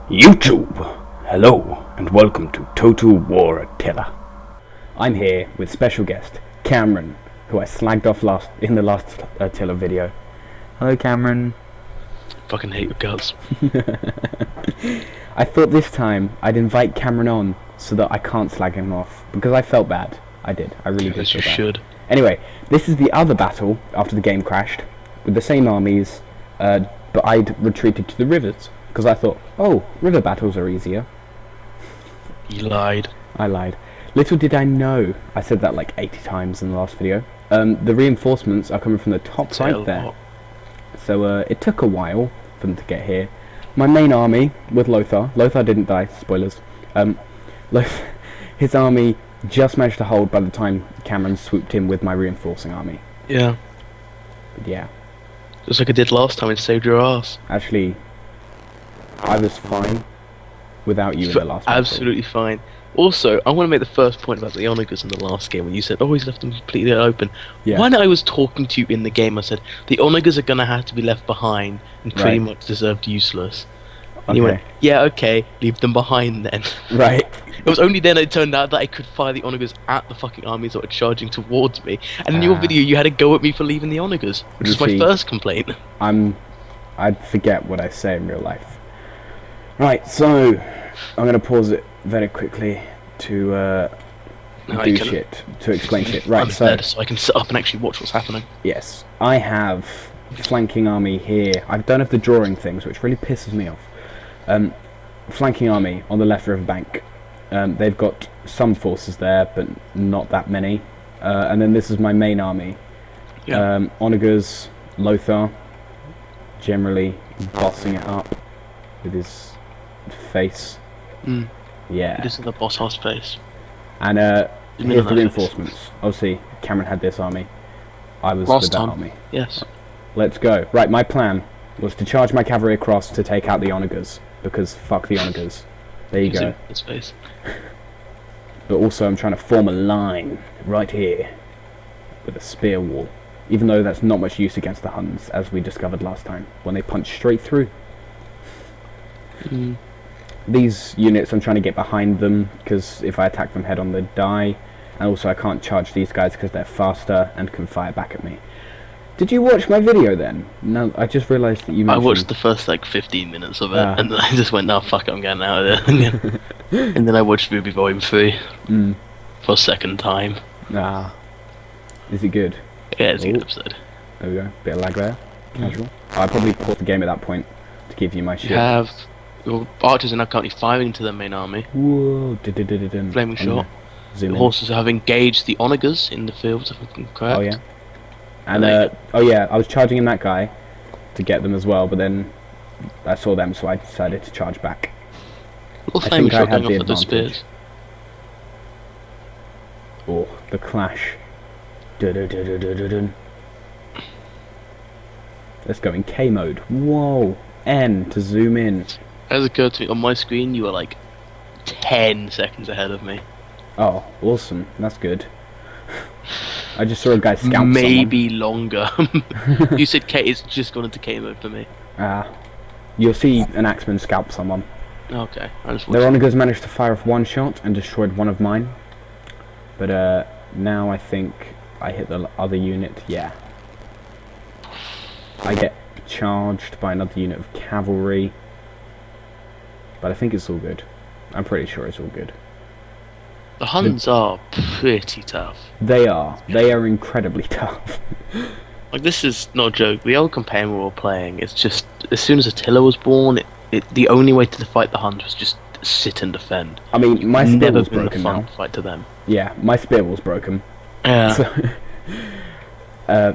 YouTube! Hello, and welcome to Total War Attila. I'm here with special guest, Cameron, who I slagged off in the last Attila video. Hello, Cameron. Fucking hate your guts. I thought this time I'd invite Cameron on so that I can't slag him off, because I felt bad. I did. I really did feel You bad. should. Anyway, this is the other battle after the game crashed, with the same armies, but I'd retreated to the rivers, because I thought, oh, river battles are easier. You lied. I lied. Little did I know, I said that like 80 times in the last video, the reinforcements are coming from the top right there. So it took a while for them to get here. My main army, with Lothar didn't die, spoilers, his army just managed to hold by the time Cameron swooped in with my reinforcing army. Yeah. But yeah. Just like I did last time and saved your ass. Actually, I was fine without you in the last battle. Absolutely fine. Also, I want to make the first point about the Onagers in the last game when you said, oh, he's left them completely open. Yeah. When I was talking to you in the game, I said, the Onagers are going to have to be left behind and pretty much deserved useless. And you went, yeah, okay, leave them behind then. Right. It was only then it turned out that I could fire the Onagers at the fucking armies that were charging towards me. And in your video, you had a go at me for leaving the Onagers, which is my first complaint. I'd forget what I say in real life. Right, so I'm going to pause it very quickly to to explain shit. Right, I'm dead, so I can sit up and actually watch what's happening. Yes, I have flanking army here. I don't have the drawing things, which really pisses me off. Flanking army on the left river bank. They've got some forces there, but not that many. And then this is my main army. Yeah. Onagers, Lothar, generally bossing it up with his face. Yeah. This is the boss house face. And here's the reinforcements. Obviously, Cameron had this army. I was with that army. Yes. Let's go. Right, my plan was to charge my cavalry across to take out the Onagers, because fuck the Onagers. There you go. His face. But also I'm trying to form a line right here with a spear wall, even though that's not much use against the Huns, as we discovered last time, when they punch straight through. These units I'm trying to get behind them, because if I attack them head on they die, and also I can't charge these guys because they're faster and can fire back at me. Did you watch my video then? No, I just realised that you mentioned... I watched the first like 15 minutes of it, and then I just went, no, fuck it, I'm getting out of there. And then I watched Ruby Volume 3 for a second time. Ah. Is it good? Yeah, it's a good episode. There we go, bit of lag there. Casual. I probably paused the game at that point to give you my shit. You have... Your archers are now currently firing into their main army. Whoa, Flaming shot. Zoom The in. horses have engaged the Onagers in the fields, if I'm correct. Oh yeah. And oh yeah, I was charging in that guy to get them as well, but then I saw them, so I decided to charge back. Little flaming shot going off with the spears. Oh, the clash. Dun-dun-dun-dun-dun-dun. Let's go in K mode. Whoa, N to zoom in. As it occurred to me, on my screen you were like 10 seconds ahead of me. Oh, awesome. That's good. I just saw a guy scalp Maybe longer. You said K, it's just gone into K mode for me. You'll see an axeman scalp someone. Okay. Their Onagers managed to fire off one shot and destroyed one of mine. But now I think I hit the other unit. Yeah. I get charged by another unit of cavalry. But I think it's all good. I'm pretty sure it's all good. The Huns are pretty tough. They are. They are incredibly tough. Like, this is not a joke. The old campaign we were playing, it's just, as soon as Attila was born, the only way to fight the Huns was just sit and defend. I mean, my spear was broken now. now. Fight to them. Yeah, my spear was broken. Yeah.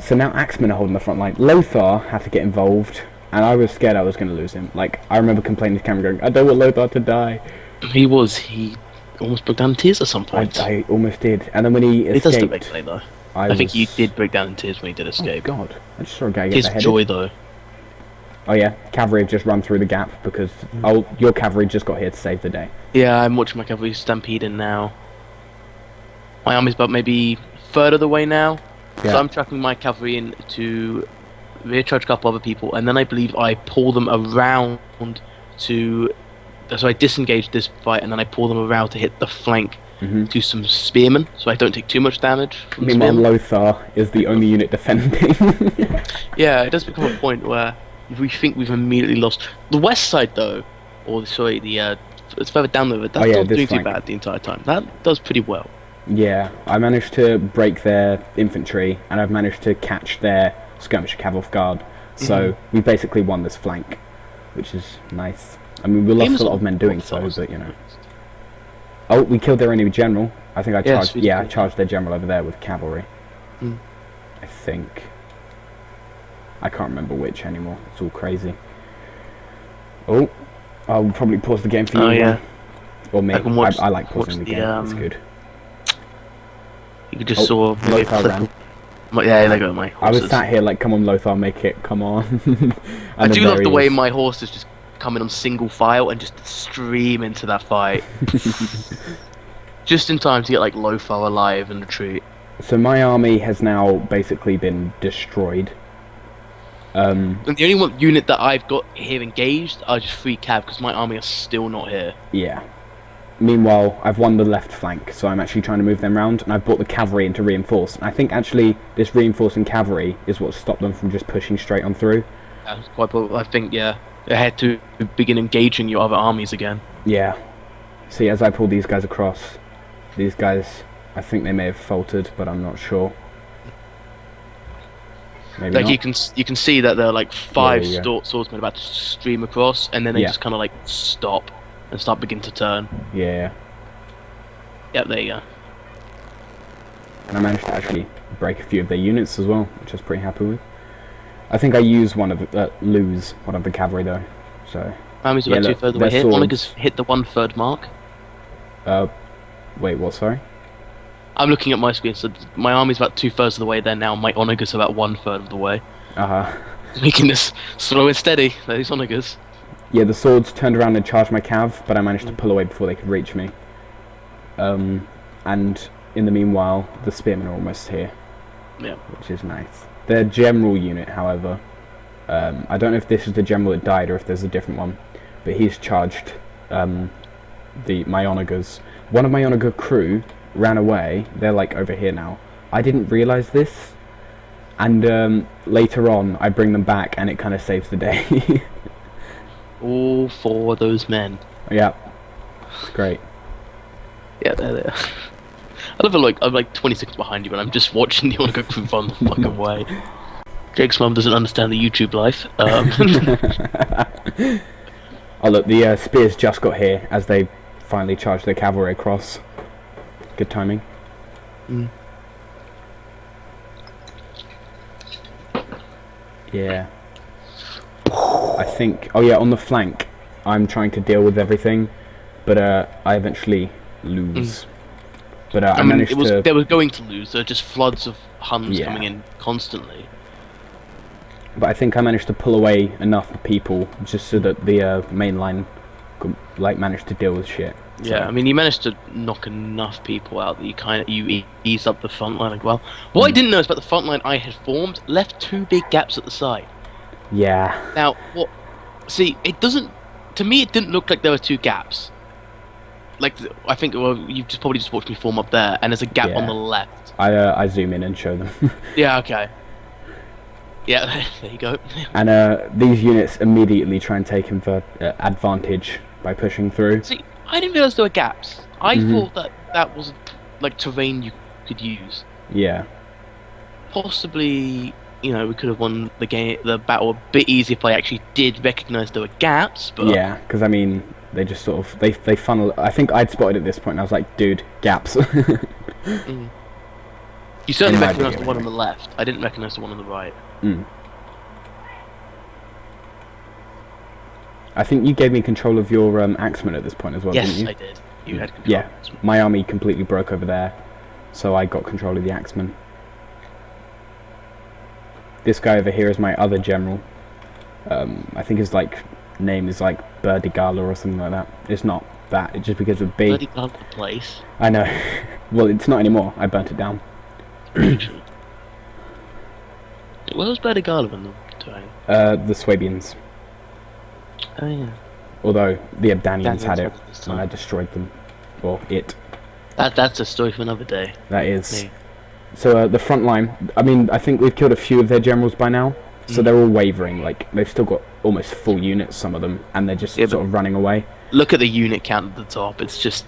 So now Axemen are holding the front line. Lothar had to get involved, and I was scared I was going to lose him. Like, I remember complaining to Cameron going, I don't want Lothar to die. He almost broke down in tears at some point. I almost did. And then when he escaped... It does the big play, though. I think you did break down in tears when he did escape. Oh, God. I just saw a guy get beheaded. His joy, though. Oh, yeah. Cavalry have just run through the gap because... Oh, your cavalry just got here to save the day. Yeah, I'm watching my cavalry stampede in now. My army's about maybe a third of the way now. Yeah. So I'm tracking my cavalry in to rear charge a couple other people, and then I believe I pull them around to so I disengage this fight, and then I pull them around to hit the flank Mm-hmm. to some spearmen, so I don't take too much damage from the Meanwhile, spearmen. Lothar is the only unit defending. Yeah, it does become a point where we think we've immediately lost. The west side, though, or sorry, it's further down the road. That's not this doing flank. too bad the entire time. That does pretty well. Yeah, I managed to break their infantry, and I've managed to catch their skirmisher cav off guard. So we basically won this flank, which is nice. I mean, we lost a lot of men doing so, but you know. Oh, we killed their enemy general. I think I charged. I charged their general over there with cavalry. Mm. I think. I can't remember which anymore. It's all crazy. Oh, I'll probably pause the game for you. Oh yeah. Or me. I like pausing the game. It's good. You could just saw Lothar ran. Yeah, there go my horses. I was sat here like, come on, Lothar, make it. Come on. I do love the way my horses just come in on single file and just stream into that fight. Just in time to get like Lothar alive and retreat. So my army has now basically been destroyed. And the only one unit that I've got here engaged are just 3 cav because my army are still not here. Yeah. Meanwhile, I've won the left flank, so I'm actually trying to move them round, and I've brought the cavalry in to reinforce. And I think actually this reinforcing cavalry is what stopped them from just pushing straight on through. That's quite. I think they had to begin engaging your other armies again. Yeah. See, as I pull these guys across, these guys, I think they may have faltered, but I'm not sure. Maybe like not. you can see that there are like 5 swordsmen about to stream across, and then they just kind of like stop and begin to turn. Yeah. Yep, there you go. And I managed to actually break a few of their units as well, which I was pretty happy with. I think I used lose one of the cavalry though. So. Army's about 2/3 of the way hit. Onagers hit the 1/3 mark. Wait, what? Sorry. I'm looking at my screen, so my army's about 2/3 of the way there now. My onagers are about 1/3 of the way. Making this slow and steady. Those onagers. Yeah, the swords turned around and charged my cav, but I managed to pull away before they could reach me. And in the meanwhile, the spearmen are almost here. Yeah. Which is nice. Their general unit, however, I don't know if this is the general that died or if there's a different one, but he's charged my onagers. One of my onager crew ran away. They're like over here now. I didn't realise this, and later on I bring them back, and it kind of saves the day. All 4 of those men. Yeah, it's great. Yeah, there. I love it. Like I'm like 20 seconds behind you, but I'm just watching the onager crew run the fucking way. Jake's mum doesn't understand the YouTube life. Oh look, the spears just got here as they finally charged their cavalry across. Good timing. Yeah. I think... Oh yeah, on the flank, I'm trying to deal with everything, but I eventually lose. But I managed to... They were going to lose. There were just floods of Huns coming in constantly. But I think I managed to pull away enough people just so that the main line could, like, manage to deal with shit. Yeah, I mean, you managed to knock enough people out that you eased up the front line as well. What I didn't know is about the front line I had formed left 2 big gaps at the side. Yeah. Now, what? See, it doesn't. To me, it didn't look like there were 2 gaps. Like, I think you probably just watched me form up there, and there's a gap on the left. I zoom in and show them. Yeah. Okay. Yeah. There you go. And these units immediately try and take him for advantage by pushing through. See, I didn't realise there were gaps. I thought that was like terrain you could use. Yeah. Possibly, we could have won the battle a bit easier if I actually did recognise there were gaps. But yeah, because I mean, they just sort of they funnel. I think I'd spotted at this point, and I was like, dude, gaps. You certainly recognised the one on the left. I didn't recognise the one on the right. I think you gave me control of your axemen at this point as well, didn't you? Yes, I did. You had control. Yeah, my army completely broke over there, so I got control of the axemen. This guy over here is my other general. I think his name is like Berdigala or something like that. It's not that. It's just because of big. Berdigala place. I know. Well, it's not anymore. I burnt it down. Where was Berdigala in the terrain? The Swabians. Oh yeah. Although the Abdanians Daniels had it had it this when I time. destroyed them. Or it. That's a story for another day. That is. Me. So the front line, I mean, I think we've killed a few of their generals by now. So they're all wavering, like, they've still got almost full units, some of them, and they're just Yeah, sort of running away. Look at the unit count at the top. It's just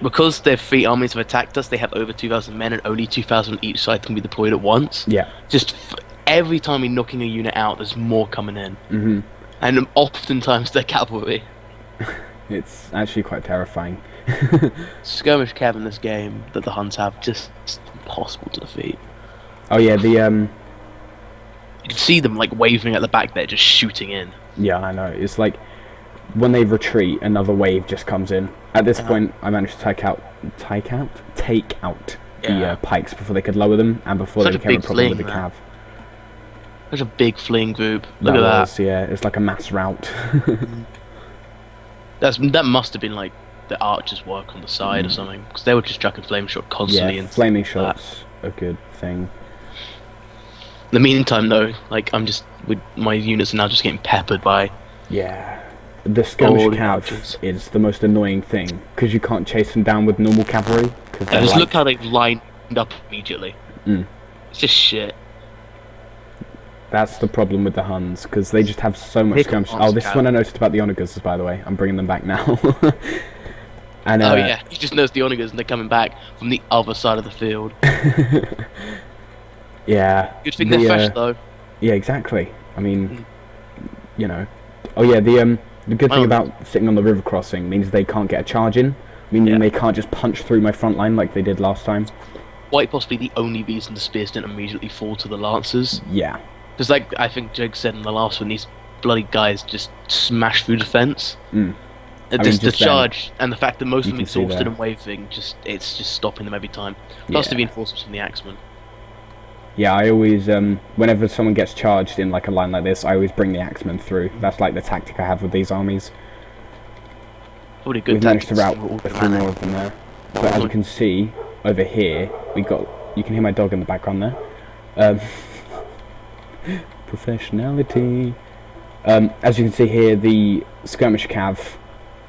because their three armies have attacked us. They have over 2,000 men, and only 2,000 each side can be deployed at once. Yeah. Just every time we're knocking a unit out, there's more coming in, Mm-hmm. and oftentimes they're cavalry. It's actually quite terrifying. Skirmish cav in this game that the Huns have just impossible to defeat. Oh yeah, the You can see them like waving at the back there, just shooting in. yeah, I know. It's like when they retreat, another wave just comes in. At this point, I managed to take out the Yeah. pikes before they could lower them, and before Such they a became a big problem with the fling, cav. There's a big fleeing group. Look at that. Was, yeah, it's like a mass rout. That must have been like the archers' work on the side or something, because they were just chucking flame shot constantly. Yeah, into flaming that. shots, a good thing. In the meantime, though, like my units are now just getting peppered by. Yeah, the skirmish All the cav archers. is the most annoying thing because you can't chase them down with normal cavalry. Cause Yeah, they're just like, look how they've lined up immediately. Mm. It's just shit. That's the problem with the Huns because they just have so much Here come skirmish. Huns Oh, this is cav. what I noticed about the onagers, by the way. I'm bringing them back now. And Oh yeah, you just notice the onagers and they're coming back from the other side of the field. yeah. Good thing they're fresh though. Yeah, exactly. I mean, you know. Oh yeah, the good thing about sitting on the river crossing means they can't get a charge in, meaning they can't just punch through my front line like they did last time. Quite possibly the only reason the spears didn't immediately fall to the lancers. Yeah. Because like I think Jake said in the last one, these bloody guys just smashed through the fence. Mm. Just the just then, charge and the fact that most of them can see exhausted there. and waving, it's just stopping them every time. Plus the Yeah. reinforcements from the axemen. Yeah, I always, whenever someone gets charged in like a line like this, I always bring the axemen through. That's like the tactic I have with these armies. Probably a good We've managed to tactic rout all a few more of them there. But as you can see, over here, we got, you can hear my dog in the background there. Professionality. As you can see here, the skirmish cav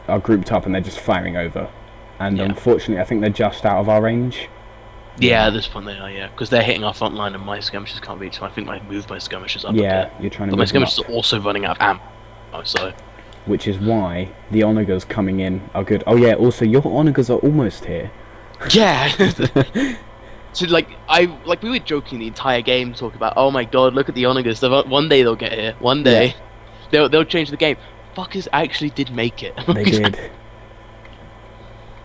are grouped up and they're just firing over. And Yeah. unfortunately, I think they're just out of our range. Yeah, at this point they are, yeah. Because they're hitting our front line and my skirmishers can't reach, so I think I moved my skirmishers up a Yeah, bit. you're trying to But my move them skirmishers up. are also running out of ammo, so... Which is why the onagers coming in are good. Oh yeah, also your onagers are almost here. Yeah! So we were joking the entire game, talking about, oh my god, look at the onagers, one day they'll get here, one day. They'll change the game. Fuckers actually did make it. They did.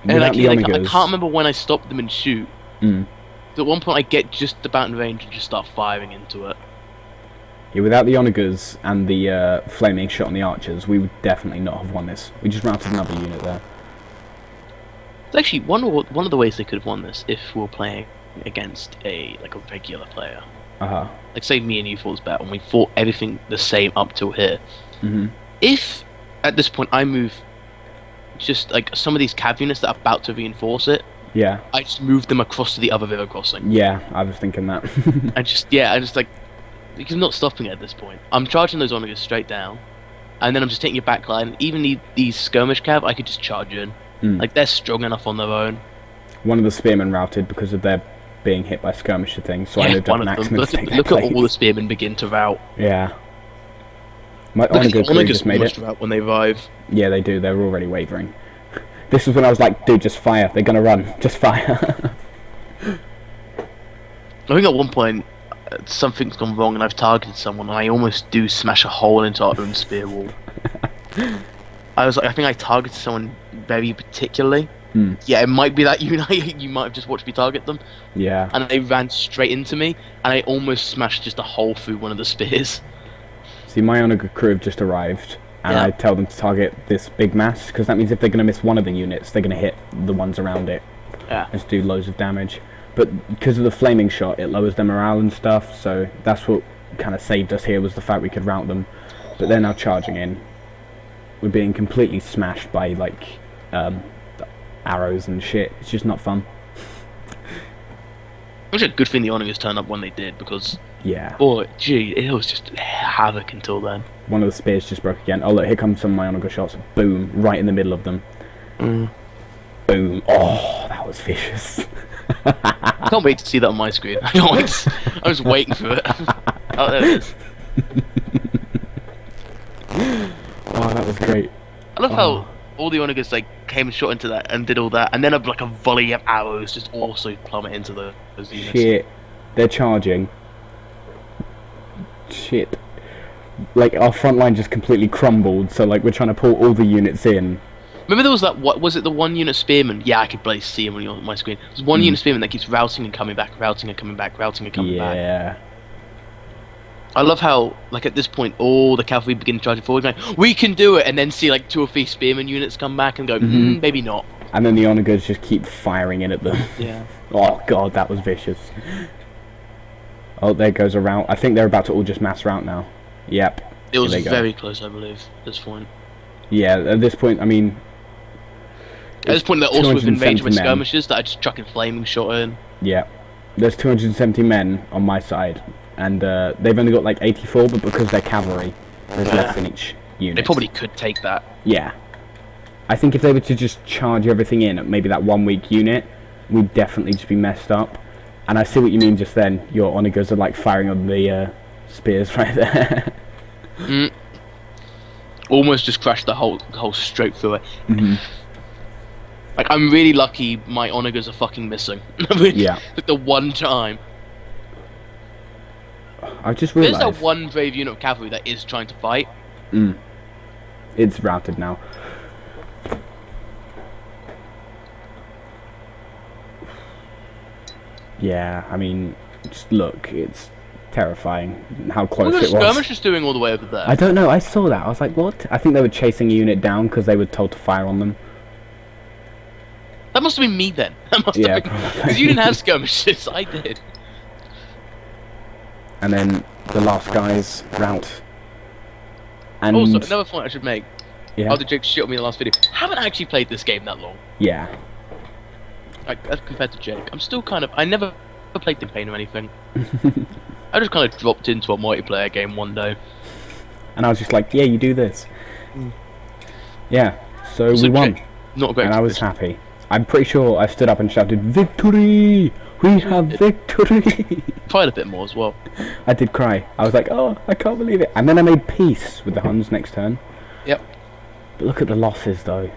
And Without the I onagers, can't remember when I stopped them and shoot. Mm. So at one point I get just about in range and just start firing into it. Yeah, without the onagers and the flaming shot on the archers, we would definitely not have won this. We just routed another unit there. It's actually one of the ways they could have won this if we were playing against a regular player. Uh-huh. Like say me and you fought battle and we fought everything the same up till here. Mm-hmm. If at this point I move just like some of these cav units that are about to reinforce it, Yeah. I just move them across to the other river crossing. Yeah, I was thinking that. I just like, because I'm not stopping it at this point. I'm charging those onagers straight down, and then I'm just taking your back line. Even these skirmish cav, I could just charge in. Mm. Like they're strong enough on their own. One of the spearmen routed because of their being hit by skirmisher things, so I moved up one an of them. axeman Look, to take their look at place. all the spearmen begin to rout. Yeah. My Look at the onager crew onagers just made almost it. rout when they arrive. Yeah, they do. They're already wavering. This is when I was like, dude, just fire. They're gonna run. Just fire. I think at one point something's gone wrong and I've targeted someone and I almost do smash a hole into our own spear wall. I think I targeted someone very particularly. Hmm. Yeah, it might be that you might have just watched me target them, Yeah. and they ran straight into me, and I almost smashed just a hole through one of the spears. See, my onager crew have just arrived, and Yeah. I tell them to target this big mass, because that means if they're going to miss one of the units, they're going to hit the ones around it. Yeah. And do loads of damage. But because of the flaming shot, it lowers their morale and stuff, so that's what kind of saved us here, was the fact we could rout them. But they're now charging in. We're being completely smashed by, like, arrows and shit. It's just not fun. Which is a good thing the onagers turned up when they did, because Yeah. Boy, gee, it was just havoc until then. One of the spears just broke again. Oh look, here comes some of my onager shots. Boom, right in the middle of them. Boom. Oh, that was vicious. I can't wait to see that on my screen. I can't wait to, I'm just waiting for it. Oh, there it is. Oh, that was great. I love how all the onagers like came and shot into that and did all that, and then like a volley of arrows just also plummet into those units. Shit. They're charging. Shit. Like, our front line just completely crumbled, so like we're trying to pull all the units in. Remember there was that, what was it, the one unit spearman? Yeah, I could barely see him on my screen. There's one unit spearman that keeps routing and coming back, routing and coming back, routing and coming back. Yeah. I love how, like, at this point, all the cavalry begin charging forward, going, we can do it, and then see, like, 2 or 3 spearman units come back and go, maybe not. And then the onagers just keep firing in at them. Yeah. Oh god, that was vicious. Oh, there goes a rout. I think they're about to all just mass rout now. Yep. It was very close, I believe, at this point. Yeah, at this point, I mean... At this point, they're also within range of my men. skirmishers that are just chucking flaming shot in. Yeah. There's 270 men on my side. And they've only got like 84, but because they're cavalry, there's less in each unit. They probably could take that. Yeah. I think if they were to just charge everything in at maybe that 1 weak unit, we'd definitely just be messed up. And I see what you mean just then. Your onagers are like firing on the spears right there. Almost just crashed the whole straight through it. Like, I'm really lucky my onagers are fucking missing. Yeah. Like, the one time. I just realised... There's that one brave unit of cavalry that is trying to fight. It's routed now. Yeah, I mean, just look, it's terrifying how close What are it the was. skirmishers doing all the way over there? I don't know, I saw that, I was like, what? I think they were chasing a unit down because they were told to fire on them. That must have been me then. That must Yeah, have been... Because you didn't have skirmishers, I did. And then the last guy's rout. And Also, another point I should make. yeah, After Jake shit on me in the last video, I haven't actually played this game that long. yeah, Like, as compared to Jake, I'm still kind of... I never played campaign or anything. I just kind of dropped into a multiplayer game one day. and I was just like, yeah, you do this. Yeah, so we won, Jake, not a great and I was expedition. happy. I'm pretty sure I stood up and shouted, victory! We have victory! Tried a bit more as well. I did cry. I was like, oh, I can't believe it. And then I made peace with the Huns next turn. Yep. But look at the losses, though.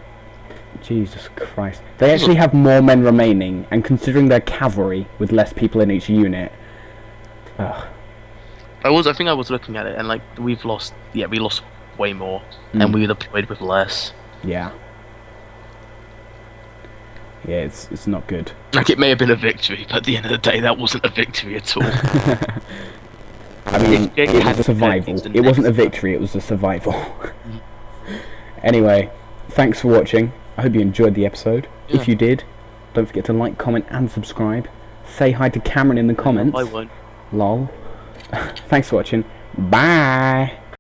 Jesus Christ. They actually have more men remaining, and considering they're cavalry with less people in each unit... Ugh. I think I was looking at it, and like, we've lost... Yeah, we lost way more, and we deployed with less. Yeah. Yeah, it's not good. Like, it may have been a victory, but at the end of the day, that wasn't a victory at all. I mean, it was a survival. It wasn't a victory, it was a survival. Anyway, thanks for watching. I hope you enjoyed the episode. Yeah. If you did, don't forget to like, comment, and subscribe. Say hi to Cameron in the comments. I won't. Lol. Thanks for watching. Bye!